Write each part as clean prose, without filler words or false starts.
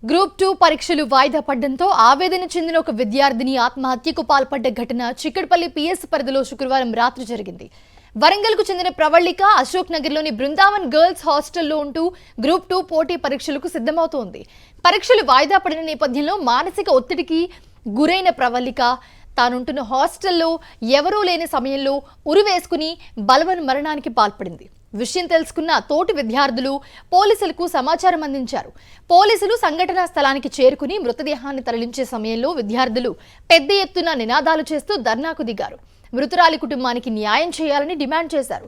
Group 2 పరీక్షలు వాయిదా పడడంతో ఆవేదన చెందిన ఒక విద్యార్థిని ఆత్మహత్యకు పాల్పడ్డ ఘటన చిక్కడపల్లి పిఎస్ పరిధిలో శుక్రవారం రాత్రి జరిగింది. వరంగల్కు చెందిన ప్రవళిక అశోక్ నగర్లోని బృందావన్ గర్ల్స్ హాస్టల్లో ఉంటూ గ్రూప్ 2 పోటీ పరీక్షలకు సిద్ధమవుతోంది. పరీక్షలు వాయిదా పడిన నేపథ్యంలో మానసిక ఒత్తిడికి గురైన ప్రవళిక తానుంటున్న హాస్టల్లో ఎవరూ లేని సమయంలో ఉరివేసుకుని బలవన్ మరణానికి పాల్పడింది. విషయం తెలుసుకున్న తోటి విద్యార్థులు పోలీసులకు సమాచారం అందించారు. పోలీసులు సంఘటనా స్థలానికి చేరుకుని మృతదేహాన్ని తరలించే సమయంలో విద్యార్థులు పెద్ద ఎత్తున నినాదాలు చేస్తూ ధర్నాకు దిగారు. మృతురాలి కుటుంబానికి న్యాయం చేయాలని డిమాండ్ చేశారు.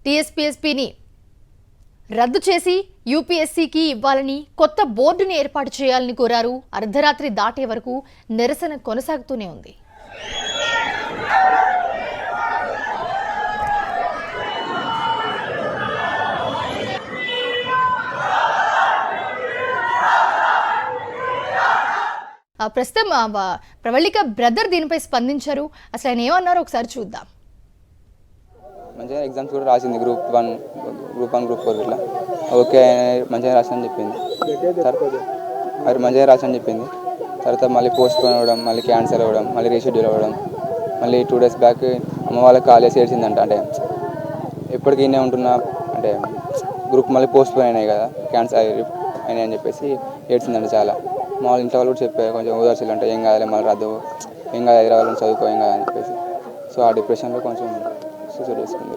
టీఎస్పీఎస్పీని రద్దు చేసి యూపీఎస్సీకి ఇవ్వాలని, కొత్త బోర్డుని ఏర్పాటు చేయాలని కోరారు. అర్ధరాత్రి దాటే వరకు నిరసన కొనసాగుతూనే ఉంది. ప్రస్తుతం ప్రవళిక బ్రదర్ దీనిపై స్పందించారు. అసలు ఆయన ఏమన్నారో ఒకసారి చూద్దాం. మంచిగా ఎగ్జామ్స్ కూడా రాసింది గ్రూప్ 1 గ్రూప్ 4 ఇట్లా ఓకే మంచిగా రాసని చెప్పింది. అది మంచిగా రాసని చెప్పింది. తర్వాత మళ్ళీ పోస్ట్ పోన్ అవ్వడం, మళ్ళీ క్యాన్సిల్ అవ్వడం, మళ్ళీ రీషెడ్యూల్ అవ్వడం, మళ్ళీ 2 days బ్యాక్ అమ్మ వాళ్ళకి కాల్ చేసి ఏడ్చిందంట. అంటే ఎప్పటికీ ఈయనే ఉంటున్నా, అంటే గ్రూప్ మళ్ళీ పోస్ట్ పోన్ అయినాయి కదా, క్యాన్సిల్ అయినాయి అని చెప్పేసి ఏడ్చిందంట చాలా. మా వాళ్ళ ఇంట్లో వాళ్ళు కూడా చెప్పారు, కొంచెం ఓదార్చిలు అంటే ఏం కాదు మళ్ళీ రద్దు, ఏం కాదు హైదరాబాద్లో చదువుకో ఏం కాదని చెప్పేసి. సో ఆ డిప్రెషన్లో కొంచెం సూసైడ్ చేసుకుంది.